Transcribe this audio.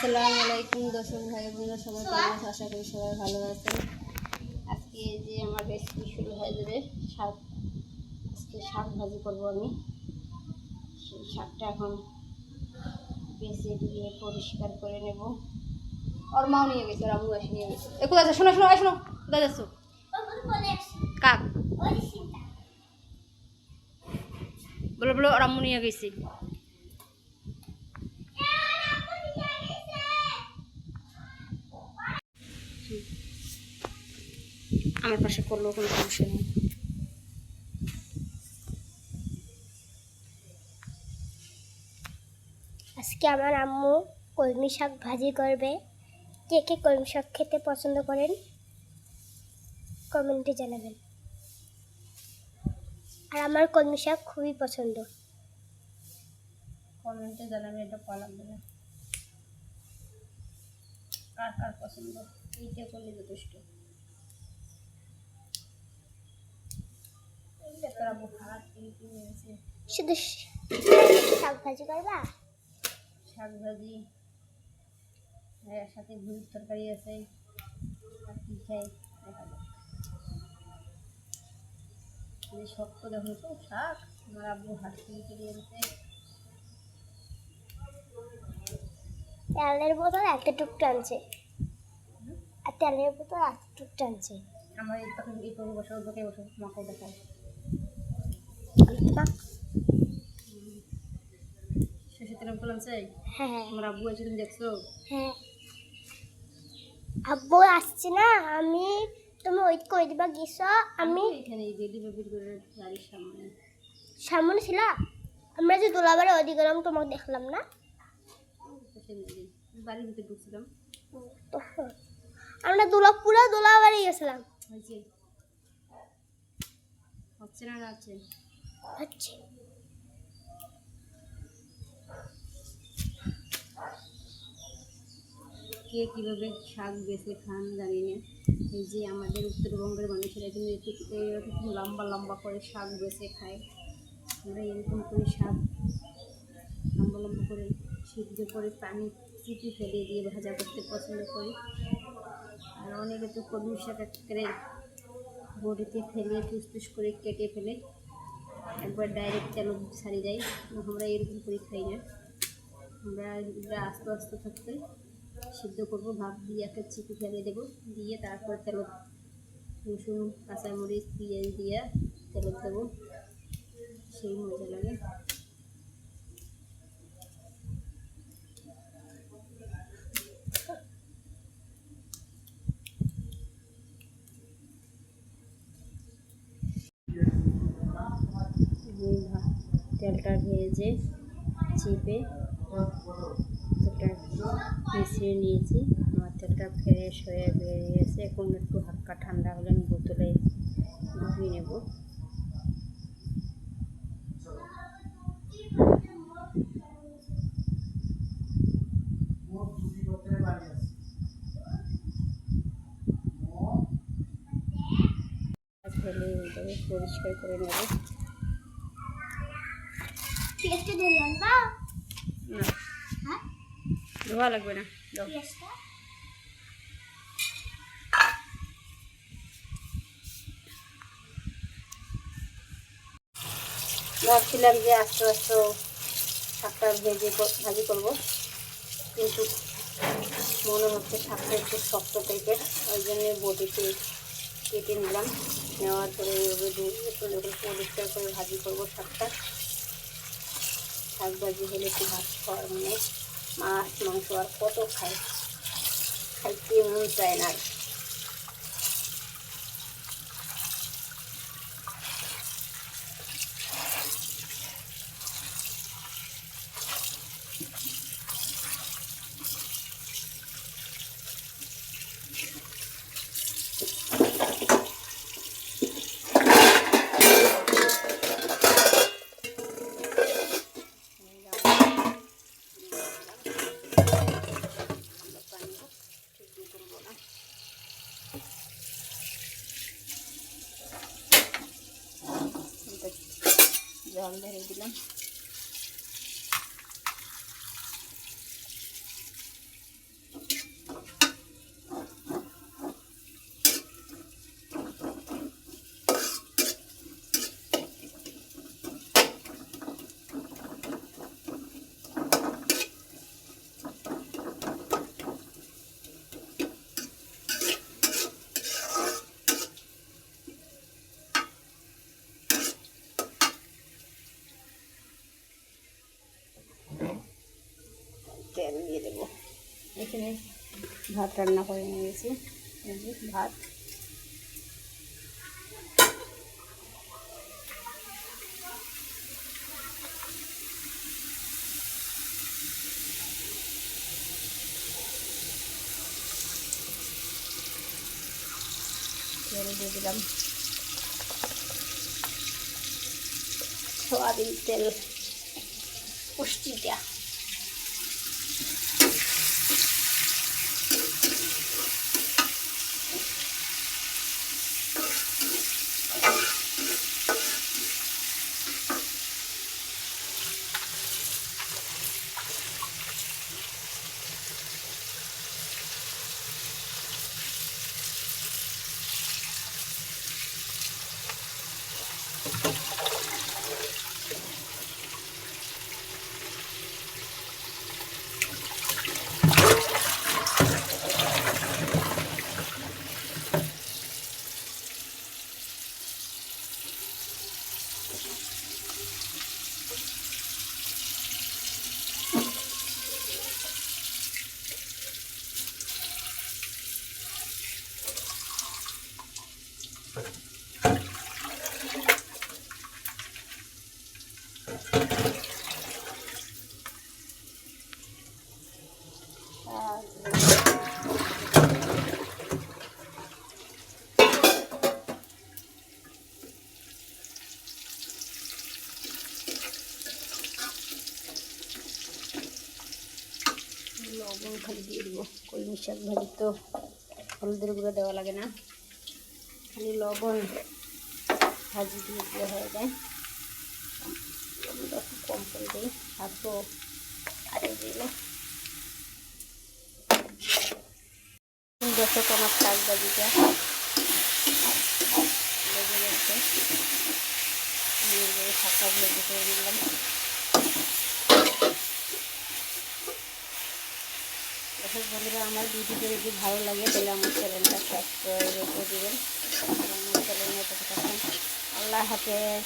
আসসালামু আলাইকুম দর্শক ভাই বোনেরা, সবাই কেমন আছেন? আশা করি সবাই ভালো আছেন। আজকে যে আমার রেসিপি শুরু হয়ে যাবে শাক। আজকে শাক ভাজি করবো আমি। সেই শাকটা এখন বেছে দিয়ে পরিষ্কার করে নেব। ওর মাও নিয়ে গেছে, ওর আবু এসে নিয়ে গেছে। কোথায় যাচ্ছ? শোনো শোনো শোনো, কোথায় যাচ্ছ? কাক বলো বলো, ওর আম্মু নিয়ে গেছে। আমার পাশে করলেও কোনো সমস্যা নেই। আজকে আমার আম্মু কলমি শাক ভাজি করবে। কে কে কলমি শাক খেতে পছন্দ করেন কমেন্টে জানাবেন। আর আমার কলমি শাক খুবই পছন্দ। কমেন্টে জানাবেন, এটা পাওয়া লাগবে না। কার কার পছন্দ এইটা করলে যথেষ্ট। শুধু শাক ভাজি করবা? শাক ভাজি এর সাথে ভুড়ির তরকারি আছে। আর কি খাই দেখা যাক। শক্ত দেখো তো শাক, আমার আব্বু হাট থেকে কিনে এনেছে। তেলের বোতল একটা টুক টানছে, আর তেলের বোতল একটা টুক টানছে। আমার এই তখন এই করে বসে ওদেরকে বসে মাকে দেখায়। শেষে তেল বললাম চাই। হ্যাঁ হ্যাঁ আমার আব্বু আছে, তুমি দেখছো? হ্যাঁ, আব্বু আসছে না, তুমি ওয়েট করে দিবা গেছো। আমি এখানে রেডি বেবির করে গাড়ির সামনে সামনে ছিলাম। আমরা যে দোলাবারে ওদি গেলাম তোমাকে দেখলাম না। বাড়ির ভিতরে ঢুকছিলাম। আমরা পুরো দোলাবাড়ি গেছিলাম। হয়েছে হচ্ছে না আছে হচ্ছে। কে কীভাবে শাক বেছে খান জানি না। এই যে আমাদের উত্তরবঙ্গের মানুষেরা কিন্তু একটু লম্বা লম্বা করে শাক বেছে খায়। আমরা এরকম করে শাক লম্বা লম্বা করে সিদ্ধ করে পানি চিপি ফেলে দিয়ে ভাজা করতে পছন্দ করি। আর অনেকে তো কলমি শাক একেবারে বড়িতে ফেলে টুস করে কেটে ফেলে একবার ডাইরেক্ট তেল ছাড়ি যায়। আমরা এরকম করে খাই না। আমরা আস্তে আস্তে থাকতে সিদ্ধ করবো, ভাপ দিয়ে একটা চিপি ফেলে দেবো, দিয়ে তারপর তেল রসুন কাঁচামরিচ পেঁয়াজ দিয়ে তেল দেবো, সেই মজা লাগে। তেলটা ভেজে চিপে তেলটা মিশিয়ে নিয়েছি। আমার তেলটা ফ্রেশ হয়ে বেরিয়েছে। এখন একটু হালকা ঠান্ডা হলে আমি বোতলে ডুবিয়ে নেব। ফেলে পরিষ্কার করে নেব। না, ধোয়া লাগবে না। ভাবছিলাম যে আস্তে আস্তে শাকটা ভাজি করবো, কিন্তু মনে হচ্ছে শাকটা একটু শক্ত টাইপের, ওই জন্য বটিতে কেটে নিলাম। নেওয়ার পরে এইভাবে একটু পরিষ্কার করে ভাজি করবো শাকটা। শাক ভাজি হলে একটু ভাত খাওয়ার মানে মাছ মাংস আর কত খাইতে মন চায় না। জল ধরে দিলাম। দিয়ে দেবো। এখানে ভাত রান্না করে নিয়েছি, এই যে ভাত। তেল দিয়ে দিলাম, সয়াবিন তেল, পুষ্টিটা। লবণ খালি দিয়ে দেবো। কলমি শাক ভাজি তো হলুদের গুঁড়ো দেওয়া লাগে না, খালি লবণ ভাজি দিয়ে দিলে হয়ে যায়। লবণটা একটু কম করে দিই, আর তো আরে দিলে দর্শক আমার শাক ভাজিটা লেগে গেছে, শাকটা ভেজে করে দিলাম। দর্শক বন্ধুরা, আমার ভিডিওটা যদি ভালো লাগে তাহলে আমার চ্যানেলটা সাবস্ক্রাইব করে দেবেন। আমার চ্যানেলে পাশে থাকুন। আল্লাহ হাফেজ।